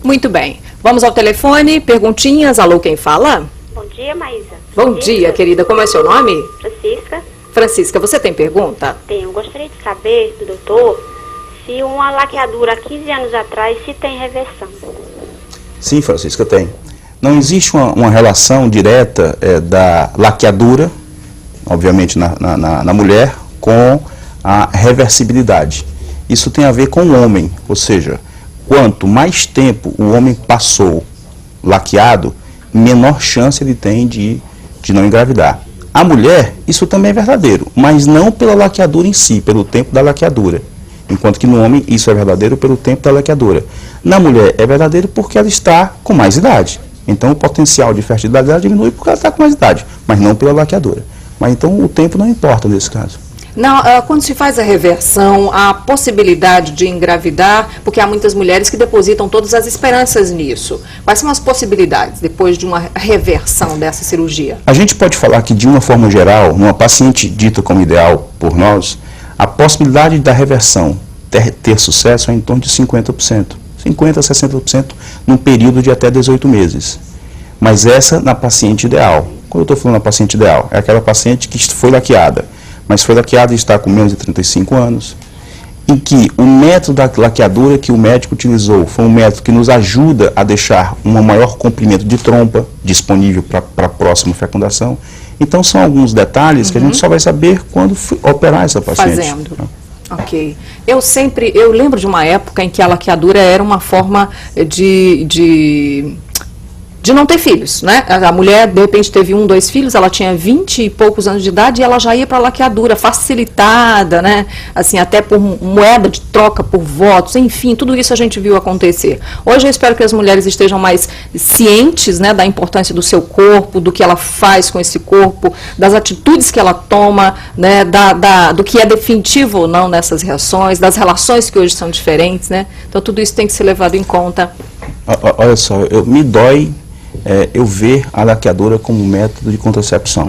Muito bem. Vamos ao telefone, perguntinhas. Alô, quem fala? Bom dia, Maísa. Bom dia, querida. Como é seu nome? Francisca. Francisca, você tem pergunta? Tenho. Gostaria de saber do doutor se uma laqueadura há 15 anos atrás se tem reversão. Sim, Francisca, tem. Não existe uma relação direta da laqueadura, obviamente na mulher, com a reversibilidade. Isso tem a ver com o homem, ou seja, quanto mais tempo o homem passou laqueado, menor chance ele tem de não engravidar. A mulher, isso também é verdadeiro, mas não pela laqueadura em si, pelo tempo da laqueadura. Enquanto que no homem isso é verdadeiro pelo tempo da laqueadura. Na mulher é verdadeiro porque ela está com mais idade. Então o potencial de fertilidade dela diminui porque ela está com mais idade, mas não pela laqueadura. Mas então o tempo não importa nesse caso. Não, quando se faz a reversão, a possibilidade de engravidar, porque há muitas mulheres que depositam todas as esperanças nisso. Quais são as possibilidades depois de uma reversão dessa cirurgia? A gente pode falar que, de uma forma geral, numa paciente dita como ideal por nós, a possibilidade da reversão ter sucesso é em torno de 50%. 50% a 60% num período de até 18 meses. Mas essa na paciente ideal. Quando eu estou falando na paciente ideal, é aquela paciente que foi laqueada, mas foi laqueada e está com menos de 35 anos, em que o método da laqueadura que o médico utilizou foi um método que nos ajuda a deixar um maior comprimento de trompa disponível para a próxima fecundação. Então são alguns detalhes que a gente só vai saber quando operar essa paciente. Fazendo. Ok. Eu lembro de uma época em que a laqueadura era uma forma de não ter filhos, né? A mulher, de repente, teve 1, 2 filhos, ela tinha 20 e poucos anos de idade e ela já ia para a laqueadura, facilitada, né? Assim, até por moeda de troca por votos, enfim, tudo isso a gente viu acontecer. Hoje eu espero que as mulheres estejam mais cientes, né, da importância do seu corpo, do que ela faz com esse corpo, das atitudes que ela toma, né, do que é definitivo ou não nessas reações, das relações que hoje são diferentes, né? Então tudo isso tem que ser levado em conta. Olha só, me dói eu ver a laqueadura como método de contracepção.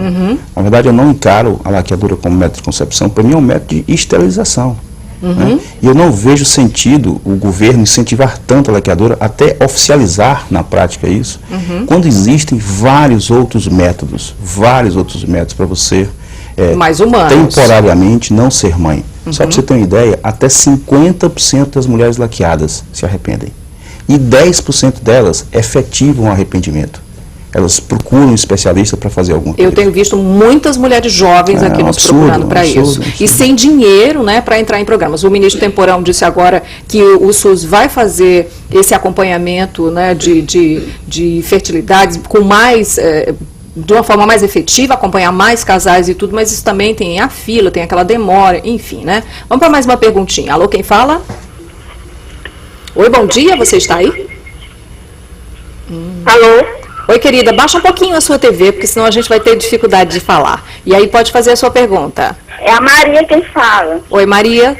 Na verdade, eu não encaro a laqueadura como método de concepção, para mim é um método de esterilização. Né? E eu não vejo sentido o governo incentivar tanto a laqueadura, até oficializar na prática isso, quando existem vários outros métodos para você mais humanos, temporariamente não ser mãe. Só para você ter uma ideia, até 50% das mulheres laqueadas se arrependem. E 10% delas efetivam o arrependimento. Elas procuram um especialista para fazer alguma coisa. Eu tenho visto muitas mulheres jovens aqui nos procurando para isso. E sem dinheiro, né, para entrar em programas. O ministro Temporão disse agora que o SUS vai fazer esse acompanhamento, né, de fertilidade com mais... de uma forma mais efetiva, acompanhar mais casais e tudo, mas isso também tem a fila, tem aquela demora, enfim, né? Vamos para mais uma perguntinha. Alô, quem fala? Oi, bom dia, você está aí? Alô? Oi, querida, baixa um pouquinho a sua TV, porque senão a gente vai ter dificuldade de falar. E aí pode fazer a sua pergunta. É a Maria quem fala. Oi, Maria.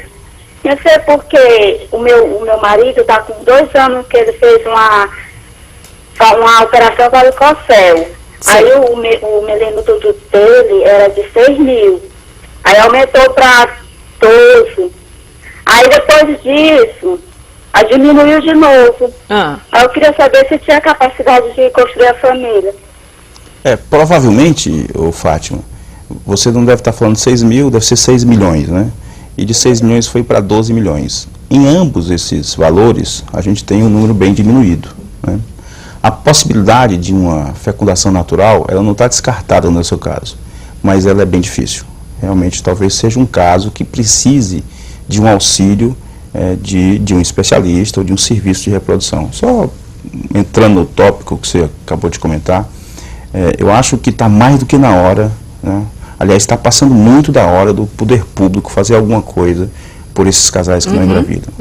Eu sei porque o meu marido está com 2 anos que ele fez uma operação para o varicocele. Aí o milímetro dele era de 6 mil. Aí aumentou para 12. Aí depois disso... Aí diminuiu de novo. Aí eu queria saber se tinha capacidade de construir a família. Provavelmente, Fátima, você não deve estar falando 6 mil, deve ser 6 milhões, né? E de 6 milhões foi para 12 milhões. Em ambos esses valores, a gente tem um número bem diminuído, né? A possibilidade de uma fecundação natural, ela não está descartada no seu caso, mas ela é bem difícil. Realmente, talvez seja um caso que precise de um auxílio de um especialista ou de um serviço de reprodução. Só entrando no tópico que você acabou de comentar, eu acho que está mais do que na hora, né? Aliás, está passando muito da hora do poder público fazer alguma coisa por esses casais que não engravidam.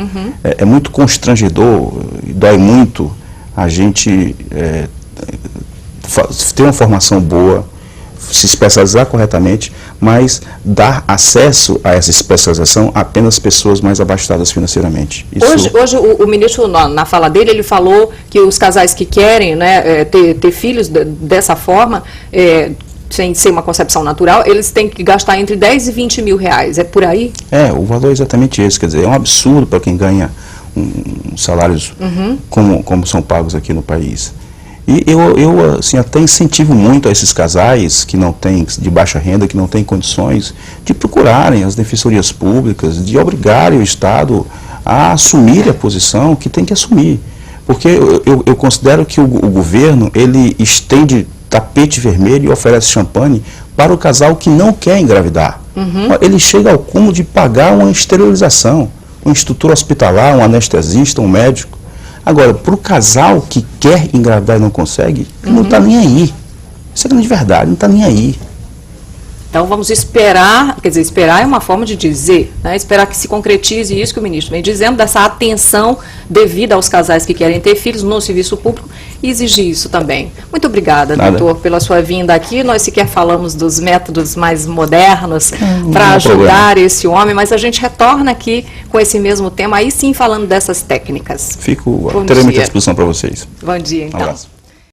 É muito constrangedor e dói muito a gente ter uma formação boa, se especializar corretamente, mas dar acesso a essa especialização a apenas pessoas mais abastadas financeiramente. Hoje o ministro, na fala dele, ele falou que os casais que querem, né, ter filhos dessa forma, sem ser uma concepção natural, eles têm que gastar entre 10 e 20 mil reais. É por aí? O valor é exatamente esse. Quer dizer, é um absurdo para quem ganha salários como são pagos aqui no país. E eu assim, até incentivo muito a esses casais que não têm, de baixa renda, que não têm condições, de procurarem as defensorias públicas, de obrigarem o Estado a assumir a posição que tem que assumir. Porque eu considero que o governo, ele estende tapete vermelho e oferece champanhe para o casal que não quer engravidar. Ele chega ao cúmulo de pagar uma esterilização, um instrutor hospitalar, um anestesista, um médico. Agora, para o casal que quer engravidar e não consegue, não está nem aí. Isso é grande verdade, não está nem aí. Então vamos esperar, quer dizer, esperar é uma forma de dizer, né? Esperar que se concretize isso que o ministro vem dizendo, dessa atenção devida aos casais que querem ter filhos no serviço público e exigir isso também. Muito obrigada, doutor, pela sua vinda aqui. Nós sequer falamos dos métodos mais modernos para ajudar esse homem, mas a gente retorna aqui com esse mesmo tema, aí sim falando dessas técnicas. Terei muita disposição para vocês. Bom dia, então. Um abraço.